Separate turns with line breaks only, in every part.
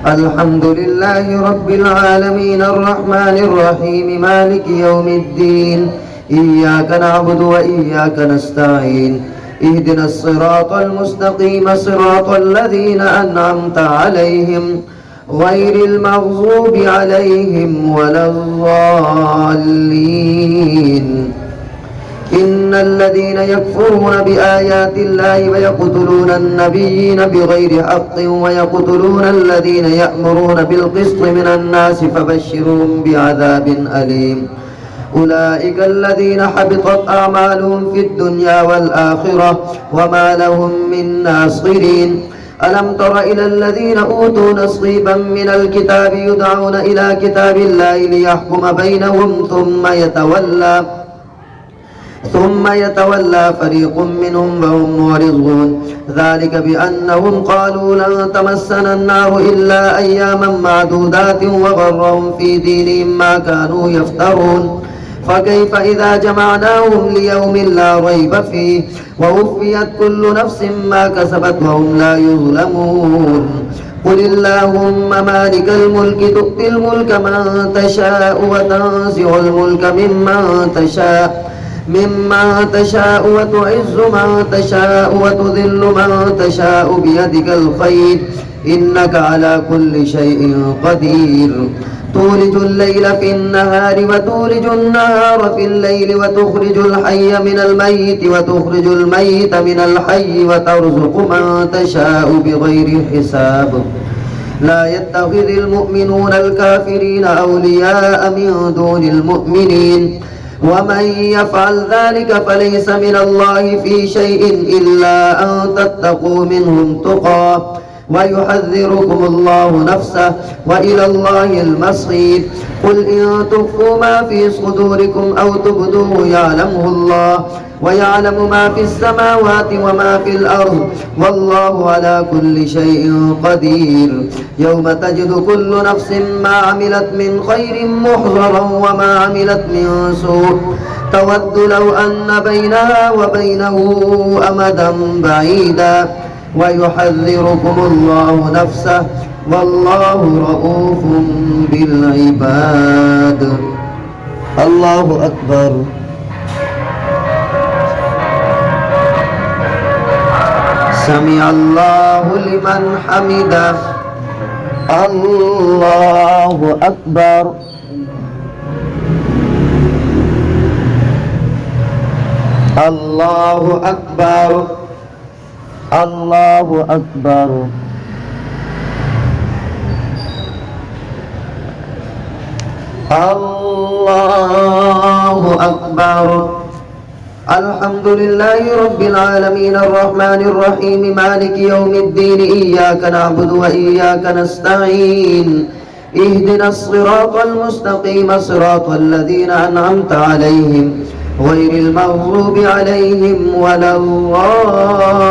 الحمد لله رب العالمين الرحمن الرحيم مالك يوم الدين إياك نعبد وإياك نستعين اهدنا الصراط المستقيم صراط الذين أنعمت عليهم غير المغضوب عليهم ولا الضالين. إن الذين يكفرون بآيات الله ويقتلون النبيين بغير حق ويقتلون الذين يأمرون بالقسط من الناس فبشرهم بعذاب أليم. أولئك الذين حبطت أعمالهم في الدنيا والآخرة وما لهم من ناصرين. ألم تر إلى الذين أوتوا نصيبا من الكتاب يدعون إلى كتاب الله ليحكم بينهم ثم يتولى فريق منهم وهم معرضون. ذلك بأنهم قالوا لن تمسنا النار إلا أياما معدودات وغرهم في دينهم ما كانوا يفترون. فكيف إذا جمعناهم ليوم لا ريب فيه ووفيت كل نفس ما كسبت وهم لا يظلمون. قل اللهم مالك الملك تؤتي الملك من تشاء وتنزع الملك ممن تشاء وتعز من تشاء وتذل من تشاء بيدك الخير إنك على كل شيء قدير. تولج الليل في النهار وتولج النهار في الليل وتخرج الحي من الميت وتخرج الميت من الحي وترزق من تشاء بغير حساب. لا يتخذ المؤمنون الكافرين أولياء من دون المؤمنين ومن يفعل ذلك فليس من الله في شيء إلا أن تتقوا منهم تقى ويحذركم الله نفسه وإلى الله المصير. قل إن تخفوا ما في صدوركم أو تبدوه يعلمه الله ويعلم ما في السماوات وما في الأرض والله على كل شيء قدير. يوم تجد كل نفس ما عملت من خير محضرا وما عملت من سوء تود لو أن بينها وبينه أمدا بعيدا ويحذركم الله نفسه والله رؤوف بالعباد. الله أكبر. سمع الله لمن حمده. الله أكبر. الله أكبر. الله أكبر. الله أكبر. الحمد لله رب العالمين الرحمن الرحيم مالك يوم الدين إياك نعبد وإياك نستعين اهدنا الصراط المستقيم صراط الذين أنعمت عليهم غير المغضوب عليهم ولا الضالين.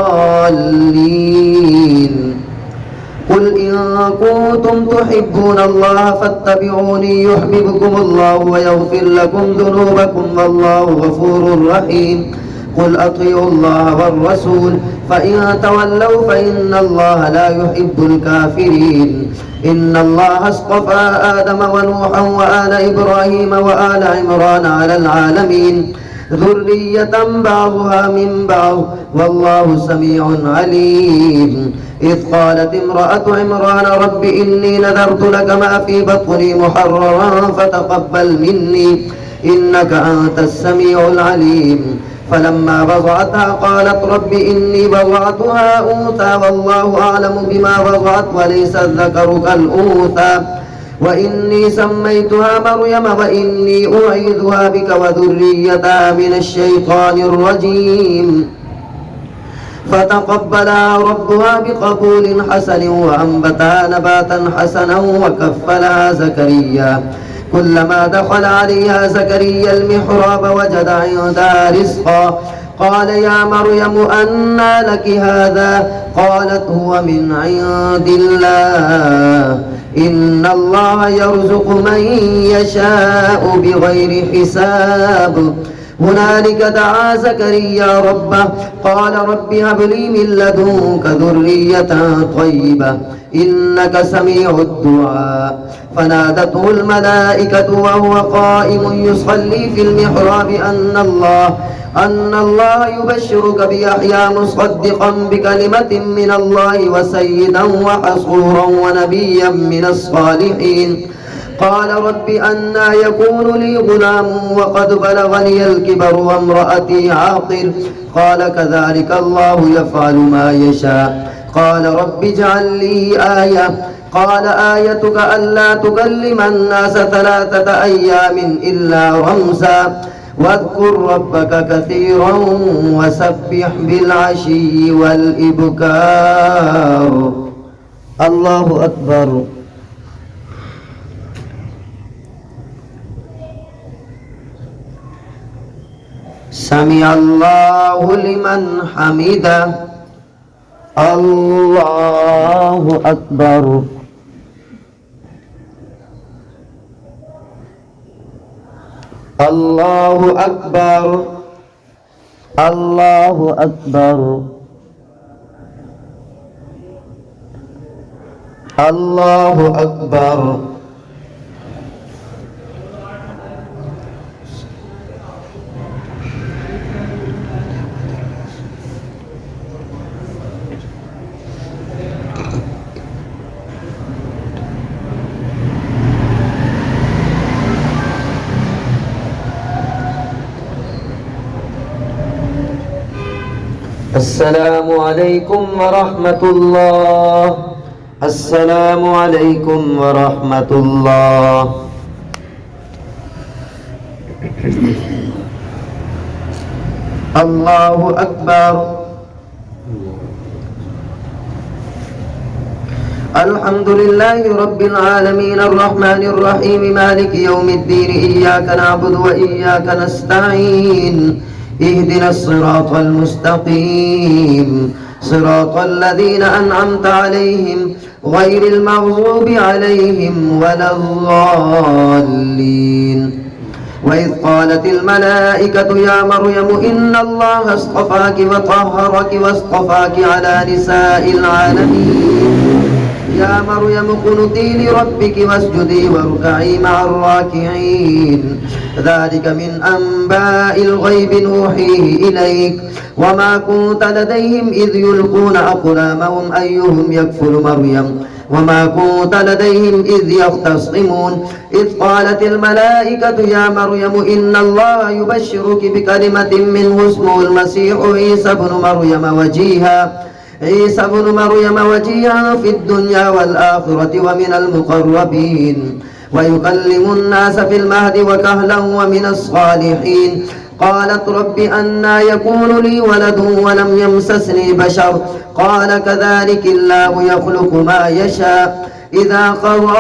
قل إن كنتم تحبون الله فاتبعوني يحببكم الله ويغفر لكم ذنوبكم والله غفور رحيم. قل أطيعوا الله والرسول فإن تولوا فإن الله لا يحب الكافرين. إن الله اصطفى آدم ونوحا وآل إبراهيم وآل عمران على العالمين ذرية بعضها من بعض والله سميع عليم. إذ قالت امرأة عمران رب إني نذرت لك ما في بطني محررا فتقبل مني إنك أنت السميع العليم. فلما وضعتها قالت رب إني وضعتها أنثى والله أعلم بما وضعت وليس الذكر كالأنثى وإني سميتها مريم وإني أعيذها بك وذريتها من الشيطان الرجيم. فتقبلها ربها بقبول حسن وأنبتها نباتا حسنا وكفلها زكريا. كلما دخل عليها زكريا المحراب وجد عندها رزقا قال يا مريم أنى لك هذا قالت هو من عند الله إن الله يرزق من يشاء بغير حساب. هنالك دعا زكريا ربه قال رب هب لي من لدنك ذرية طيبة إنك سميع الدعاء. فنادته الملائكة وهو قائم يصلي في المحراب أن الله يبشرك بيحيى مصدقا بكلمة من الله وسيدا وحصورا ونبيا من الصالحين. قال رب أنى يكون لي غلام وقد بلغني الكبر وامرأتي عاقر. قال كذلك الله يفعل ما يشاء. قال رب اجعل لي آية. قال آيتك ألا تكلم الناس 3 أيام إلا رمزا واذكر ربك كثيرا وسبح بالعشي والإبكار. الله أكبر. سمع الله لمن حمده. الله أكبر. الله أكبر. الله أكبر. الله أكبر. السلام عليكم ورحمة الله. السلام عليكم ورحمة الله. الله أكبر. الحمد لله رب العالمين الرحمن الرحيم مالك يوم الدين. إياك نعبد وإياك نستعين. اهدنا الصراط المستقيم صراط الذين أنعمت عليهم غير المغضوب عليهم ولا الضالين. وإذ قالت الملائكة يا مريم إن الله اصطفاك وطهرك واصطفاك على نساء العالمين. يا مريم اقنتي لربك واسجدي واركعي مع الراكعين. ذلك من أنباء الغيب نوحيه إليك وما كنت لديهم إذ يلقون أقلامهم أيهم يكفل مريم وما كنت لديهم إذ يختصمون. إذ قالت الملائكة يا مريم إن الله يبشرك بكلمة منه اسمه المسيح عيسى بن مريم وجيها في الدنيا والآخرة ومن المقربين ويكلم الناس في المهد وكهلا ومن الصالحين. قالت رب أنى يكون لي ولد ولم يمسسني بشر قال كذلك الله يخلق ما يشاء إذا قضى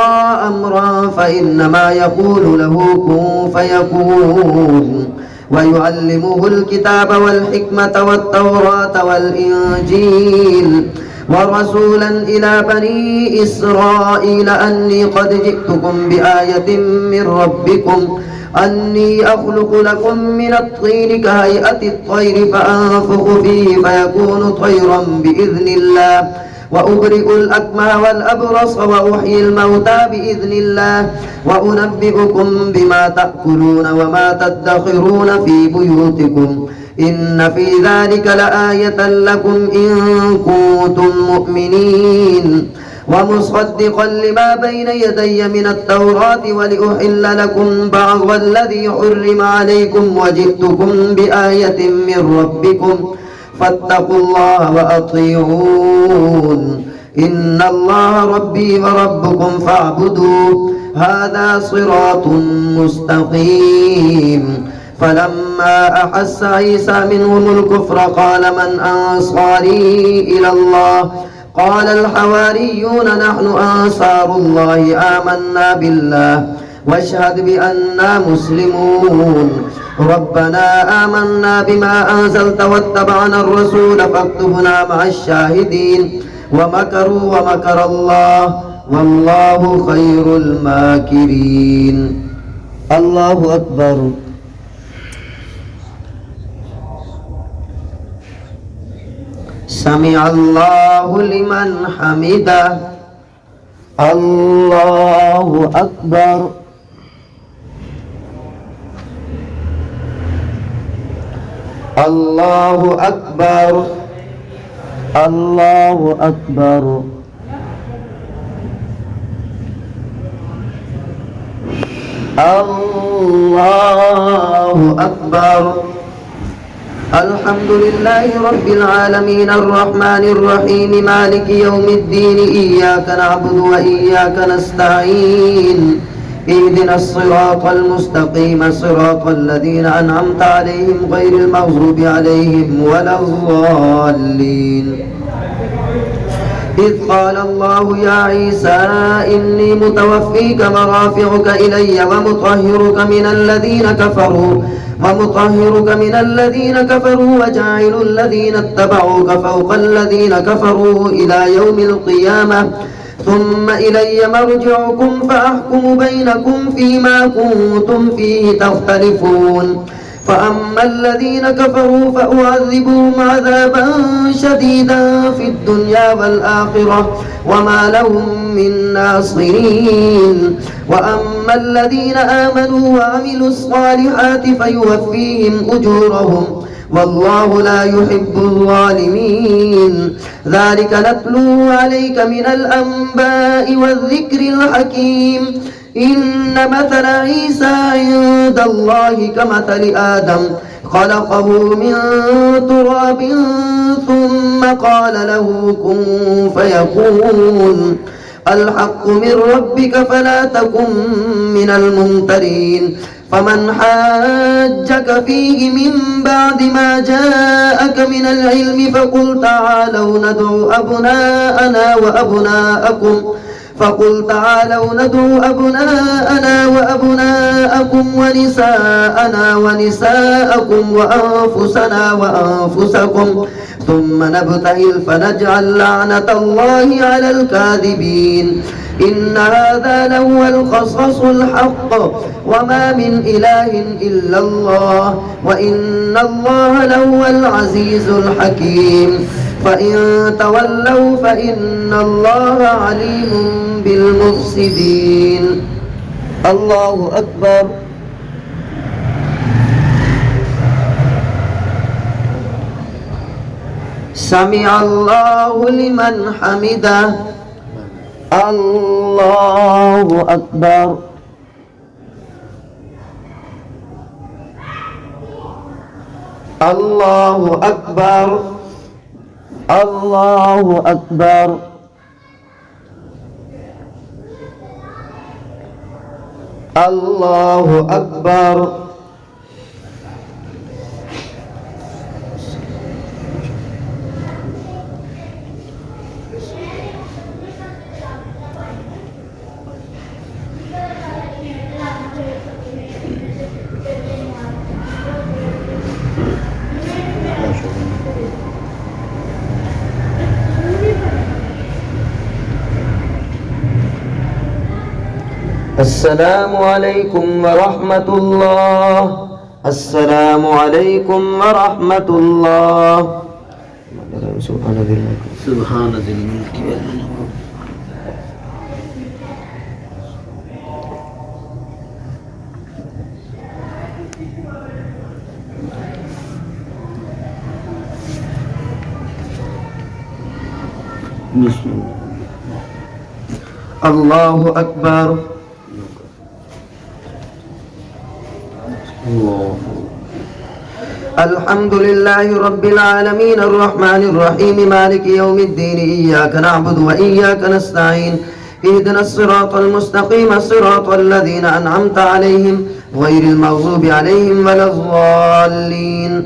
أمرا فإنما يقول له كن فيكون. ويعلمه الكتاب والحكمة والتوراة والإنجيل ورسولا إلى بني إسرائيل أني قد جئتكم بآية من ربكم أني أخلق لكم من الطين كهيئة الطير فأنفخ فيه فيكون طيرا بإذن الله وأبرئ الأكمه والأبرص وأحيي الموتى بإذن الله وأنبئكم بما تأكلون وما تدخرون في بيوتكم إن في ذلك لآية لكم إن كنتم مؤمنين. ومصدقا لما بين يدي من التوراة ولأحل لكم بعض الذي حرم عليكم وجئتكم بآية من ربكم فاتقوا الله وأطيعون إن الله ربي وربكم فاعبدوه هذا صراط مستقيم. فلما أحس عيسى منهم الكفر قال من أنصاري إلى الله قال الحواريون نحن أنصار الله آمنا بالله واشهد بأننا مسلمون. ربنا آمنا بما أنزلت واتبعنا الرسول فاكتبنا مع الشاهدين. ومكروا ومكر الله والله خير الماكرين. الله أكبر. سمع الله لمن حمده. الله أكبر. الله أكبر. الله أكبر. الله أكبر. الحمد لله رب العالمين الرحمن الرحيم مالك يوم الدين إياك نعبد وإياك نستعين اهدنا الصراط المستقيم صراط الذين أنعمت عليهم غير المغضوب عليهم ولا الضالين. إذ قال الله يا عيسى إني متوفيك ورافعك إلي ومطهرك من الذين كفروا وجاعل الذين اتبعوك فوق الذين كفروا إلى يوم القيامة ثم إلي مرجعكم فأحكم بينكم فيما كنتم فيه تختلفون. فأما الذين كفروا فأعذبهم عذابا شديدا في الدنيا والآخرة وما لهم من ناصرين. وأما الذين آمنوا وعملوا الصالحات فيوفيهم أجورهم والله لا يحب الظالمين. ذلك نتلوه عليك من الأنباء والذكر الحكيم. إن مثل عيسى عند الله كمثل آدم خلقه من تراب ثم قال له كن فيكون. الحق من ربك فلا تكن من الممترين. فمن حاجك فيه من بعد ما جاءك من العلم فقل تعالوا ندعو أبناءنا وأبناءكم ونساءنا ونساءكم وأنفسنا وأنفسكم ثم نبتهل فنجعل لعنة الله على الكاذبين. إن هذا لهو القصص الحق وما من إله إلا الله وإن الله لهو العزيز الحكيم. فإن تولوا فإن الله عليم بالمفسدين. الله أكبر. سمع الله لمن حمده. الله أكبر. الله أكبر. الله أكبر. الله أكبر. السلام عليكم ورحمة الله. السلام عليكم ورحمة الله. سبحان ذي الملك الله أكبر. الحمد لله رب العالمين الرحمن الرحيم مالك يوم الدين إياك نعبد وإياك نستعين اهدنا الصراط المستقيم صراط الذين أنعمت عليهم غير المغضوب عليهم ولا الضالين.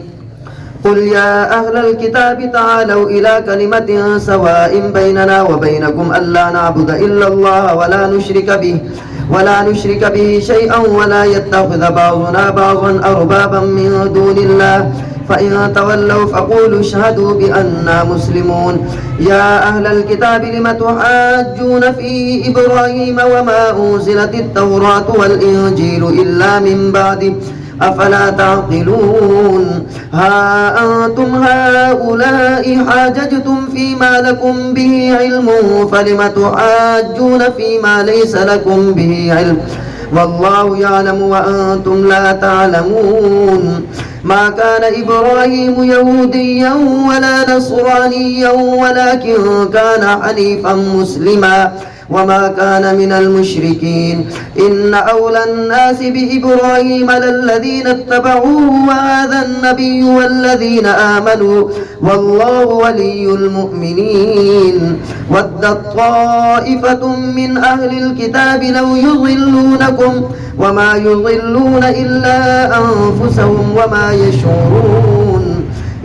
قل يا أهل الكتاب تعالوا إلى كلمة سواء بيننا وبينكم ألا نعبد إلا الله ولا نشرك به شيئا ولا يتخذ بعضنا بعضا أربابا من دون الله فإن تولوا فقولوا اشهدوا بأننا مسلمون. يا أهل الكتاب لم تحاجون في إبراهيم وما أنزلت التوراة والإنجيل إلا من بعده أفلا تعقلون ها أنتم هؤلاء حاججتم فيما لكم به علم فلم تحاجون فيما ليس لكم به علم والله يعلم وأنتم لا تعلمون ما كان إبراهيم يهوديا ولا نصرانيا ولكن كان حنيفا مسلما وما كان من المشركين إن أولى الناس بإبراهيم للذين اتبعوه وهذا النبي والذين آمنوا والله ولي المؤمنين ودت طائفة من أهل الكتاب لو يضلونكم وما يضلون إلا أنفسهم وما يشعرون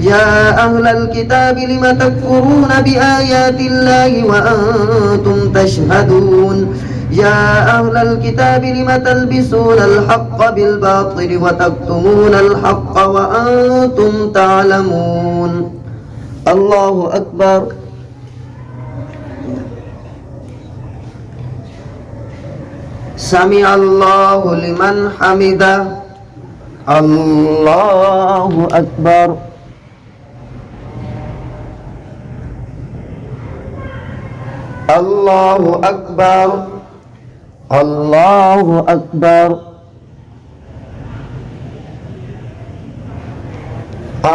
يا أهل الكتاب لم تكفرون بآيات الله وأنتم تشهدون يا أهل الكتاب لم تلبسون الحق بالباطل وتكتمون الحق وأنتم تعلمون الله أكبر سمع الله لمن حمده الله أكبر الله أكبر الله أكبر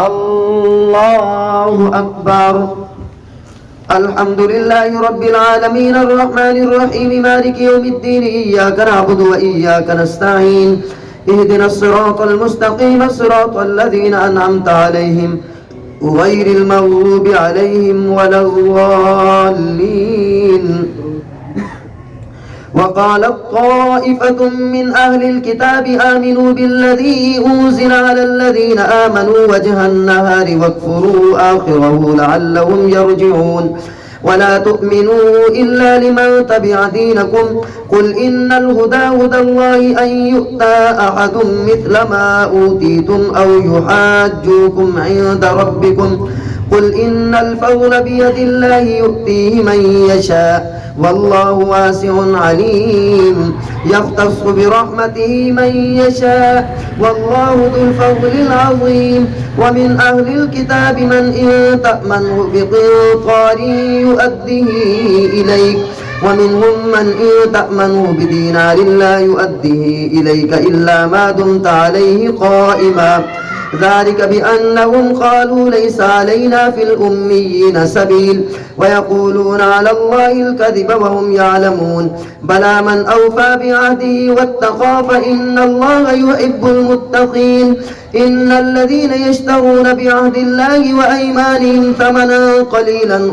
الله أكبر الحمد لله رب العالمين الرحمن الرحيم مالك يوم الدين إياك نعبد وإياك نستعين اهدنا الصراط المستقيم صراط الذين أنعمت عليهم غير المغضوب عليهم ولا الضالين وقالت طائفة من أهل الكتاب آمنوا بالذي أنزل على الذين آمنوا وجه النهار واكفروا آخره لعلهم يرجعون ولا تؤمنوا إلا لمن تبع دينكم قل إن الهدى هدى الله أن يؤتى أحد مثل ما أوتيتم أو يحاجوكم عند ربكم قل إن الفضل بيد الله يؤتيه من يشاء والله واسع عليم يختص برحمته من يشاء والله ذو الفضل العظيم ومن أهل الكتاب من إن تأمنه بقنطار يؤديه إليك ومنهم من إن تأمنه بدينار لا يؤديه إليك إلا ما دمت عليه قائما ذلك بأنهم قالوا ليس علينا في الأميين سبيل ويقولون على الله الكذب وهم يعلمون بلى من أوفى بعهده واتقى فإن الله يحب المتقين إن الذين يشترون بعهد الله وأيمانهم ثمنا قليلا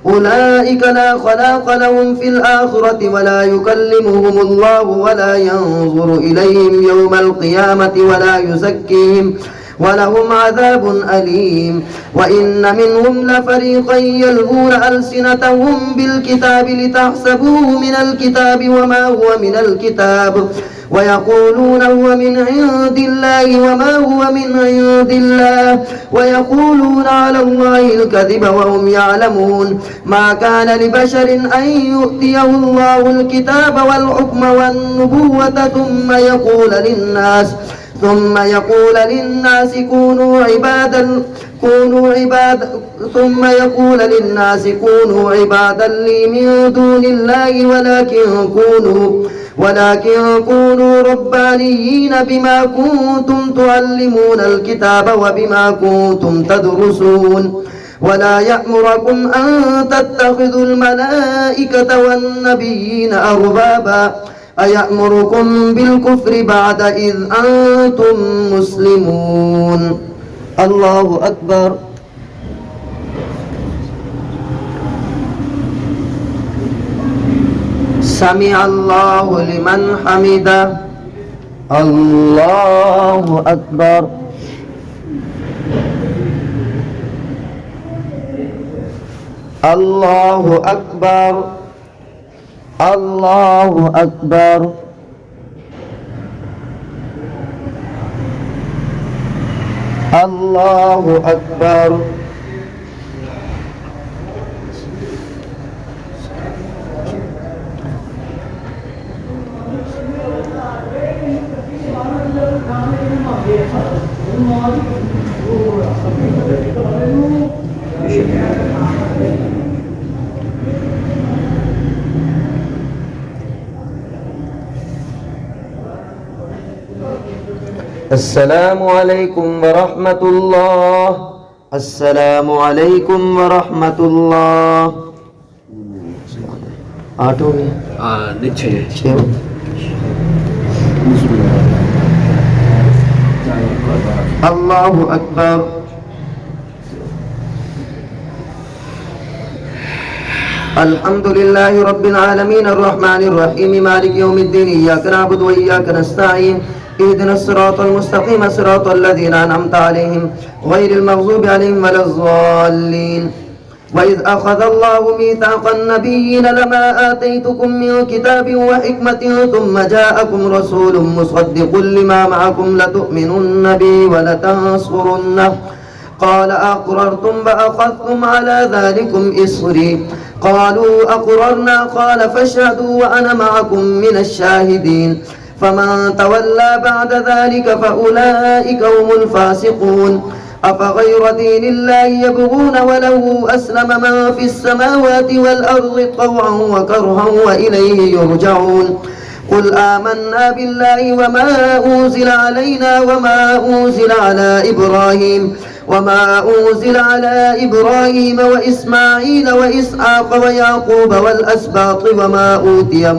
أولئك لا خلاق لهم في الآخرة ولا يكلمهم الله ولا ينظر إليهم يوم القيامة ولا يزكيهم ولهم عذاب أليم وإن منهم لفريقا يلغون ألسنتهم بالكتاب لتحسبوه من الكتاب وما هو من الكتاب ويقولون هو من عند الله وما هو من عند الله ويقولون على الله الكذب وهم يعلمون ما كان لبشر أن يؤتيه الله الكتاب والحكم والنبوة ثم يقول للناس كونوا عبادا لي من دون الله ولكن كونوا ربانيين بما كنتم تعلمون الكتاب وبما كنتم تدرسون ولا يأمركم أن تتخذوا الملائكة والنبيين أربابا أيأمركم بالكفر بعد إذ أنتم مسلمون الله أكبر سمع الله لمن حمده الله أكبر الله أكبر الله أكبر الله أكبر السلام عليكم ورحمة الله. السلام عليكم ورحمة الله. 8 हो गए?
नहीं 6
الله أكبر. الحمد لله رب العالمين الرحمن الرحيم مالك يوم الدين إياك نعبد وإياك نستعين اهدنا الصراط المستقيم صراط الذين أنعمت عليهم غير المغضوب عليهم ولا الضالين. وإذ أخذ الله ميثاق النبيين لما آتيتكم من كتاب وحكمة ثم جاءكم رسول مصدق لما معكم لتؤمنن به ولتنصرنه قال أقررتم فأخذتم على ذلكم إصري قالوا أقررنا قال فاشهدوا وأنا معكم من الشاهدين فمن تولى بعد ذلك فأولئك هم الفاسقون. أفغير دين الله يبغون وله أسلم من في السماوات والأرض طوعا وكرها وإليه يرجعون. قل آمنا بالله وما أنزل علينا وما أنزل على إبراهيم وإسماعيل وإسحاق ويعقوب والأسباط وما أوتي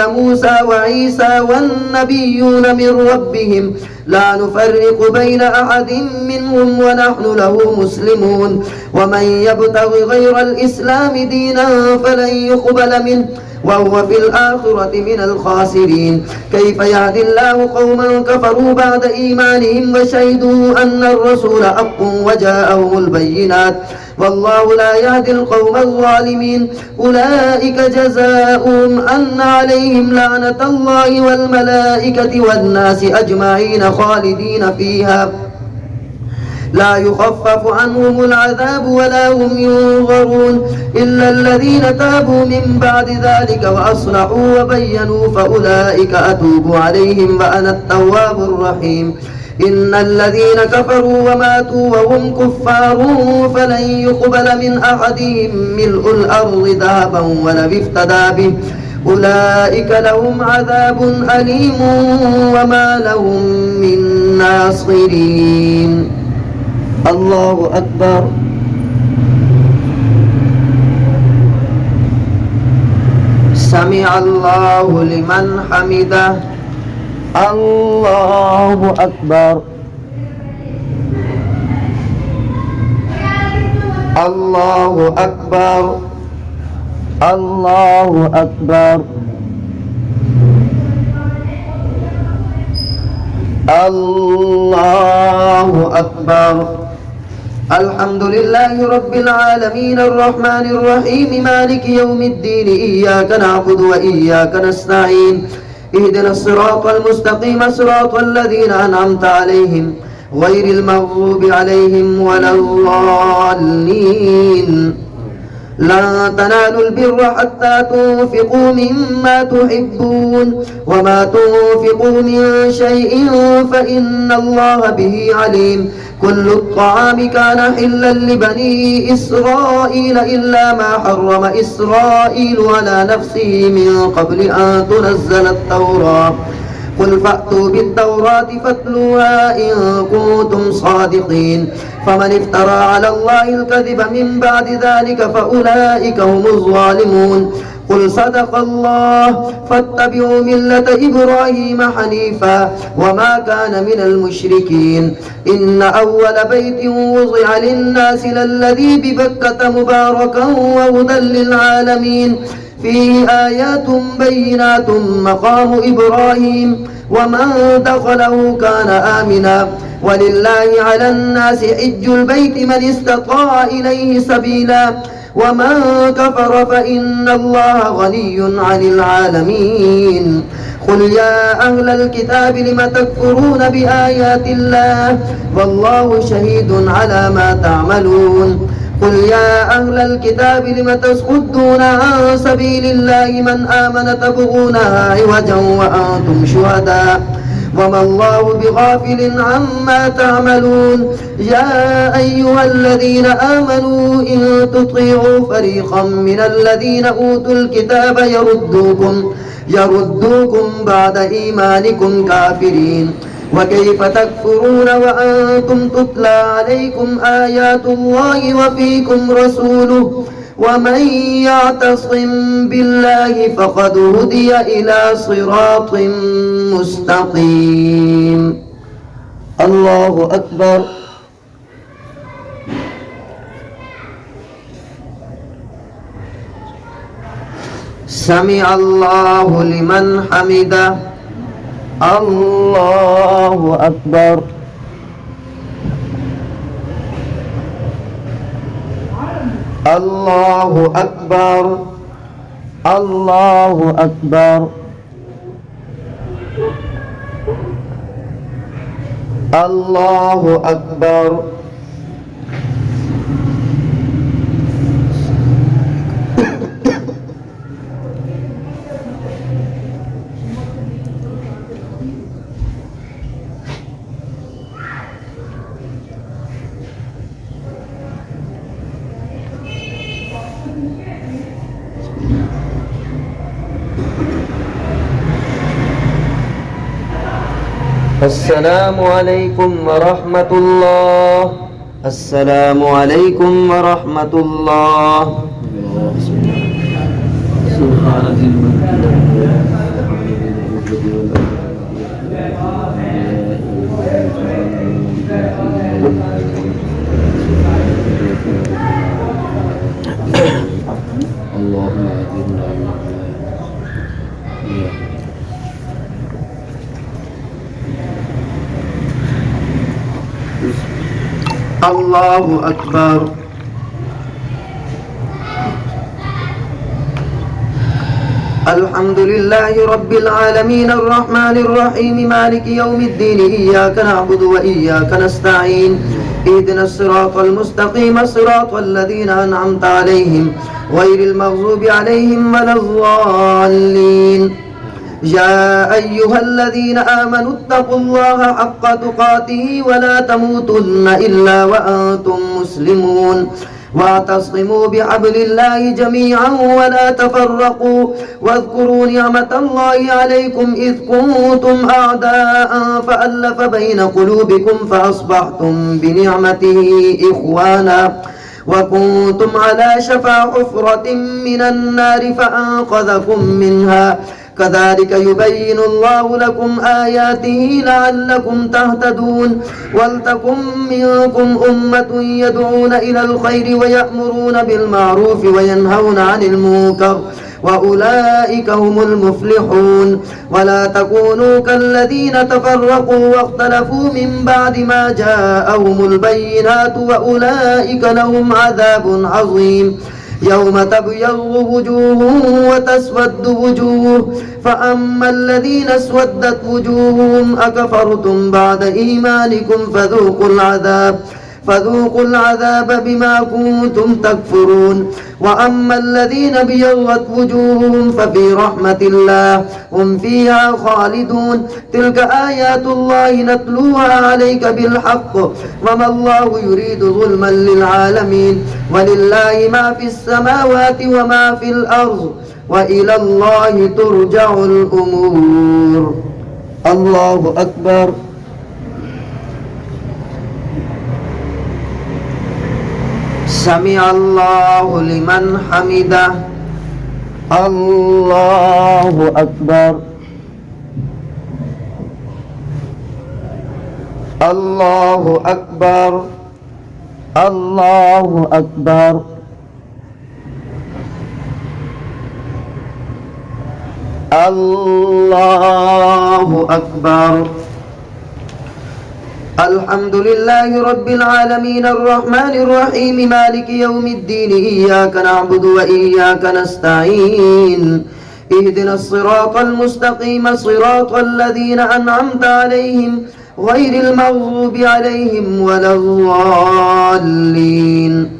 موسى وعيسى والنبيون من ربهم لا نفرق بين أحد منهم ونحن له مسلمون. ومن يبتغ غير الإسلام دينا فلن يقبل منه وهو في الآخرة من الخاسرين. كيف يهدي الله قوما كفروا بعد إيمانهم وشهدوا أن الرسول حق وجاءهم البينات والله لا يهدي القوم الظالمين. أولئك جزاؤهم أن عليهم لعنة الله والملائكة والناس أجمعين خالدين فيها لا يخفف عنهم العذاب ولا هم ينظرون إلا الذين تابوا من بعد ذلك وأصلحوا وبينوا فأولئك أتوب عليهم وأنا التواب الرحيم. إن الذين كفروا وماتوا وهم كفار فلن يقبل من أحدهم ملء الأرض ذهبا ولو افتدى به أولئك لهم عذاب أليم وما لهم من ناصرين. الله أكبر. سمع الله لمن حمده. الله أكبر. الله أكبر. الله أكبر. الله أكبر. الحمد لله رب العالمين الرحمن الرحيم مالك يوم الدين إياك نعبد وإياك نستعين اهدنا الصراط المستقيم صراط الذين أنعمت عليهم غير المغضوب عليهم ولا الضالين. لن تنالوا البر حتى تنفقوا مما تحبون وما تنفقوا من شيء فإن الله به عليم. كل الطعام كان حلا لبني إسرائيل إلا ما حرم إسرائيل على نفسه من قبل أن تنزل التوراة قل فأتوا بالتوراة فاتلوها إن كنتم صادقين. فمن افترى على الله الكذب من بعد ذلك فأولئك هم الظالمون. قل صدق الله فاتبعوا ملة إبراهيم حنيفا وما كان من المشركين. إن أول بيت وضع للناس للذي ببكة مباركا وهدى للعالمين فيه آيات بينات مقام إبراهيم ومن دخله كان آمنا ولله على الناس حج البيت من استطاع إليه سبيلا ومن كفر فإن الله غني عن العالمين. قل يا أهل الكتاب لم تكفرون بآيات الله والله شهيد على ما تعملون. قل يا أهل الكتاب لم تصدون عن سبيل الله من آمن تبغونها عوجا وأنتم شهداء وما الله بغافل عما تعملون يا أيها الذين آمنوا إن تطيعوا فريقا من الذين أوتوا الكتاب يردوكم بعد إيمانكم كافرين وكيف تكفرون وأنتم تتلى عليكم آيات الله وفيكم رسوله ومن يعتصم بالله فقد هدي إلى صراط مستقيم. الله أكبر. سمع الله لمن حمده. الله أكبر. الله أكبر. الله أكبر. الله أكبر. السلام عليكم ورحمة الله. السلام عليكم ورحمة الله. سبحان ذي اللهم اهدنا. الله أكبر. الحمد لله رب العالمين الرحمن الرحيم مالك يوم الدين إياك نعبد وإياك نستعين اهدنا الصراط المستقيم صراط الذين أنعمت عليهم غير المغضوب عليهم ولا الضالين. يا أيها الذين آمنوا اتقوا الله حق تقاته ولا تموتن إلا وأنتم مسلمون واعتصموا بحبل الله جميعا ولا تفرقوا واذكروا نعمة الله عليكم إذ كنتم أعداء فألف بين قلوبكم فأصبحتم بنعمته إخوانا وكنتم على شفا حفرة من النار فأنقذكم منها كذلك يبين الله لكم آياته لعلكم تهتدون ولتكن منكم أمة يدعون إلى الخير ويأمرون بالمعروف وينهون عن المنكر وأولئك هم المفلحون. ولا تكونوا كالذين تفرقوا واختلفوا من بعد ما جاءهم البينات وأولئك لهم عذاب عظيم يوم تبيض وجوه وتسود وجوه فأما الذين اسودت وجوههم أكفرتم بعد إيمانكم فذوقوا العذاب بما كنتم تكفرون. وأما الذين ابيضت وجوههم ففي رحمة الله هم فيها خالدون. تلك آيات الله نتلوها عليك بالحق وما الله يريد ظلما للعالمين ولله ما في السماوات وما في الأرض وإلى الله ترجع الأمور. الله أكبر. سمع الله لمن حمده. الله أكبر. الله أكبر. الله أكبر. الله أكبر. الحمد لله رب العالمين الرحمن الرحيم مالك يوم الدين إياك نعبد وإياك نستعين اهدنا الصراط المستقيم صراط الذين أنعمت عليهم غير المغضوب عليهم ولا الضالين.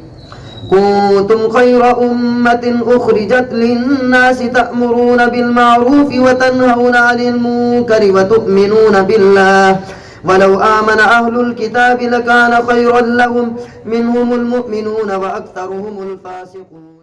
كنتم خير أمة أخرجت للناس تأمرون بالمعروف وتنهون عن المنكر وتؤمنون بالله ولو آمن أهل الكتاب لكان خيرا لهم منهم المؤمنون وأكثرهم الفاسقون